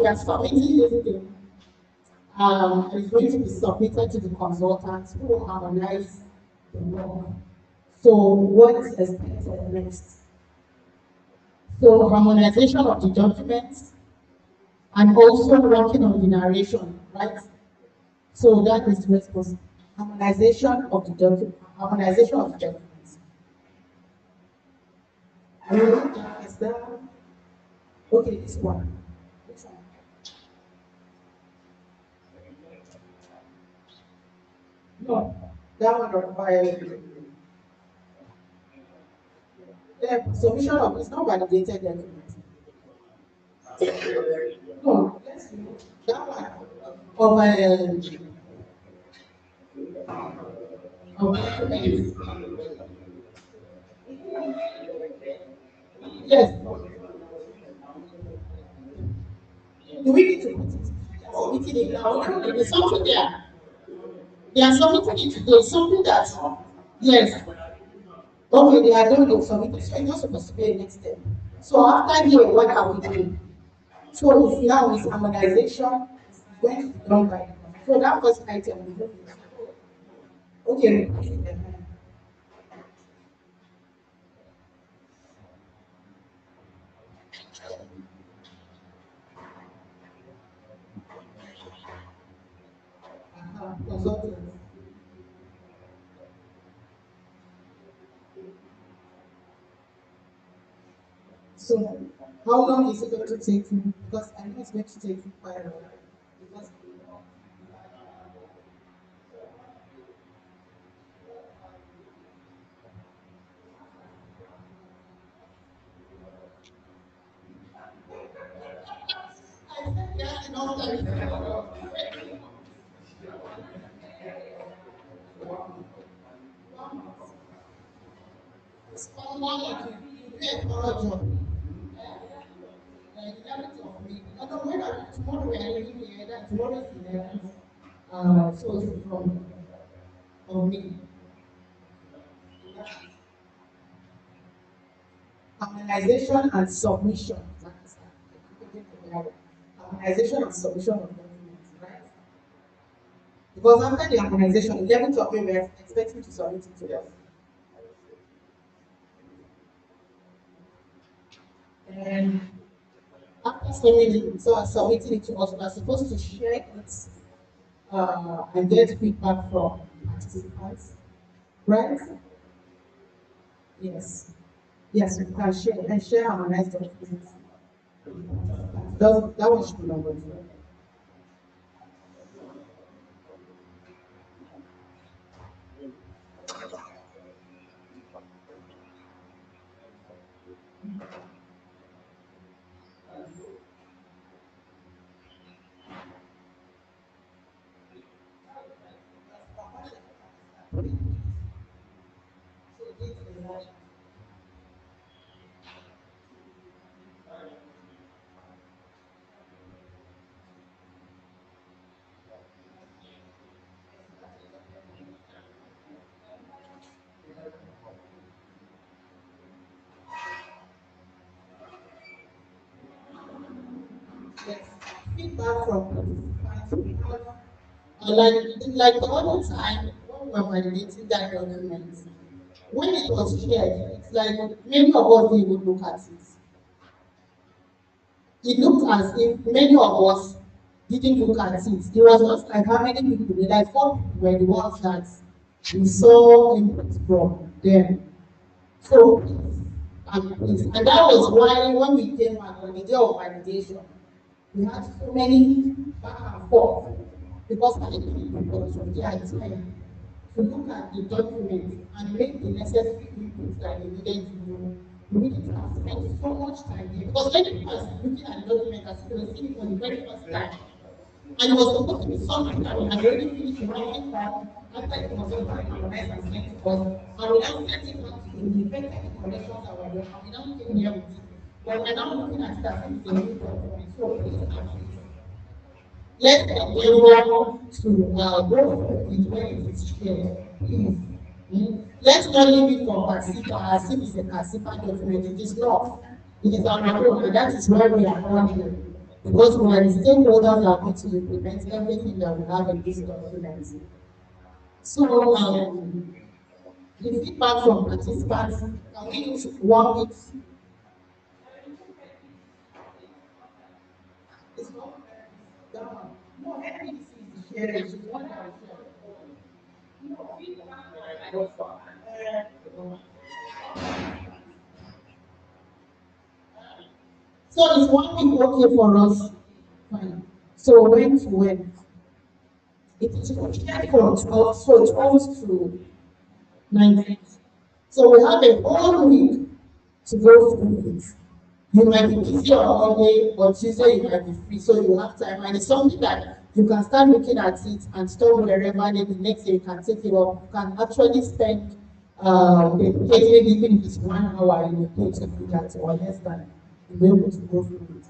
we are submitting this thing. It's going to be submitted to the consultants who will harmonize the work. So what is expected next? So harmonization of the documents and also working on the narration, right? So that is responsible. Harmonization of the documents. Harmonization of the documents. Is that okay? This one. Which one? No, that one requires the submission of it's not validated document. No, let's do that one of documents. Yes. Do we need to put it? Submitting it now. There's something there. They are submitting it today. Something that yes. Okay, they are doing it submitting. So it's not supposed to be a next step. So after here, what are we doing? So it's now is harmonization is going to be done by so that first item we look at. Okay. Consultant. So how long is it going to take you? Because I know it's going to take you quite a while. Because I said yes enough time. It's all one like you pay a job. Like 11th of May. I don't know when tomorrow we are leaving here, that tomorrow is 11th. So it's from of May. Harmonization and submission. Harmonization and submission of documents, right? Because after the harmonization, 11th of May, we are expecting to submit it to them. And after submitting it to us, we are supposed to share it and get feedback from participants, right? Yes. Yes, we can share and share harmonized documents. That one should be number two. Yes. Feedback from participants. We have, like the other time when we were validating that document, when it was shared, it's like many of us didn't even look at it. It looked as if many of us didn't look at it. It was just like how many people did, like 4 people were the ones that we saw input from them. So, and that was why when we came back on the day of validation, we had so many back and forth because I think people from the time to look at the document and make the necessary inputs that they needed to do. We needed to have spent so much time here because many people are looking at the document as if they were seeing it for the very first time. And it was supposed to be something that we had already finished writing down after it was all organized and sent to us. And we now sent it back to the effective corrections that were done. And we now came here with it. But we're now looking at it as if it's a new document. So please please let the endeavor to go with when it is shared. Please. Let's not leave it for Pasipa as if it's a Pasipa document. It is not. It is our own, and that is why we are all here. because we are the stakeholders that are going to implement everything that we have in this document. So the feedback from participants, can we use 1 week? It's not down. No, NBC is the sharing. She's one that so is 1 week okay for us? Fine. So when to when? It is shared from 12, so 12 to 19. So we have a whole week to go through it. You might be busy on Monday, but Tuesday you might be free, so you have time. And it's something that you can start looking at it and store wherever, and then the next day you can take it up. You can actually spend maybe even if it's 1 hour in a day to do that, or less than, you'll be able to go through it.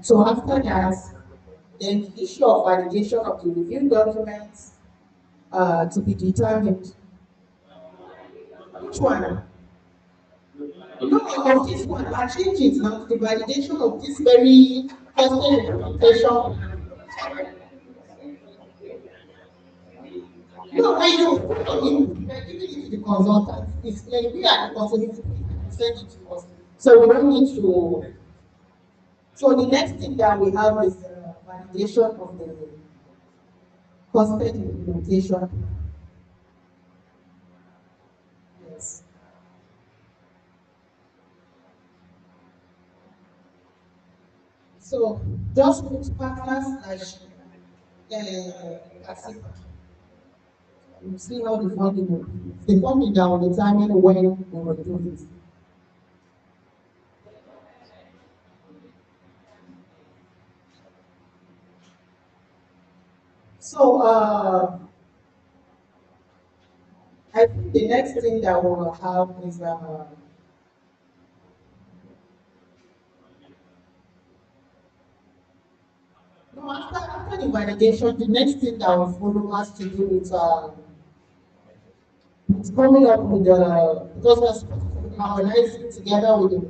So after that, then the issue of validation of the review documents to be determined. Which one? No, of this one, I change it now to the validation of this very custom implementation. No, when you are giving it to the consultant, it's like we are responsible to send it to us. So we don't need to. So the next thing that we have is validation of the custom implementation. Yes. So just put partners like you see how the funding will be. The funding that will determine when we will do this. So I think the next thing that we will have is no, after the validation, the next thing that will follow has to do with it's coming up with the because we're supposed to harmonize it together with the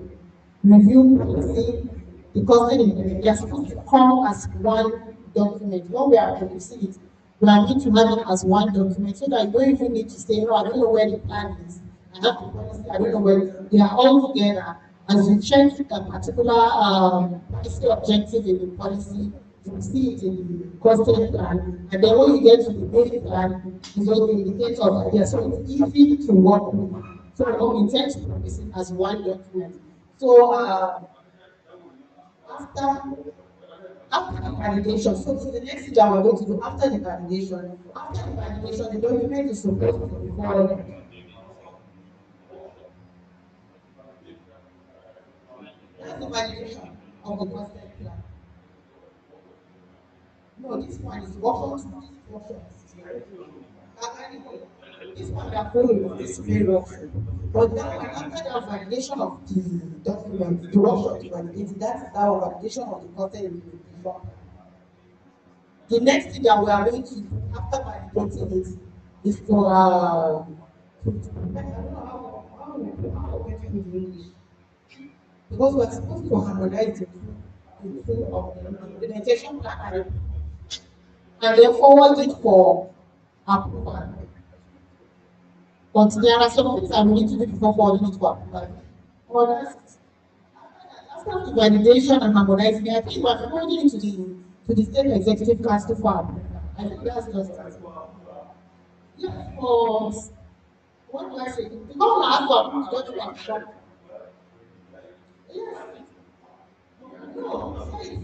review policy, because then they are supposed to come as one document. When we are producing it, we are going to have it as one document so that you don't even need to say, no, I don't know where the plan is. I have the policy, I don't know where they are all together. As you check a particular policy objective in the policy, you see it in the costing plan, and then when you get to the main plan, it's what the indicator of idea. So it's easy to work with. So we intend to produce it as one document. So after after the validation, so the next thing that we're going to do after the validation, the document is supposed to be forwarded. That's the validation of the concept plan. No, this one is workshop. This one that follows this very workshop. But that one, after that validation of the document, the workshop to validate it, that is our validation of the content implementation. The next thing that we are going to do after validating it is for I don't know how we put it in English, because we are supposed to harmonize the two of the implementation plan and then forward it for approval. But there are some things I need to do before forwarding it for approval. But after the validation and harmonizing, I think we are forwarding it to the state executive council for approval. I think that's just as well. Yes, for what do I say? The governor has to approve the document. Yes. No, sorry.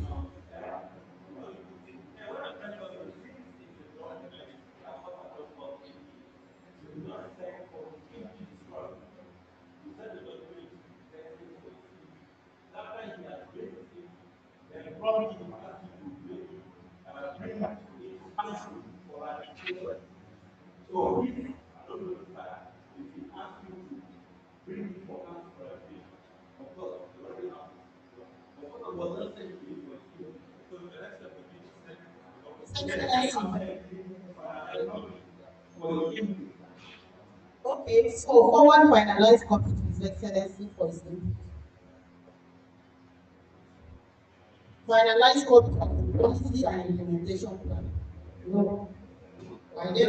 Okay, so forward finalized copy to the His Excellency for his input. Finalize code policy and implementation plan. You know, by then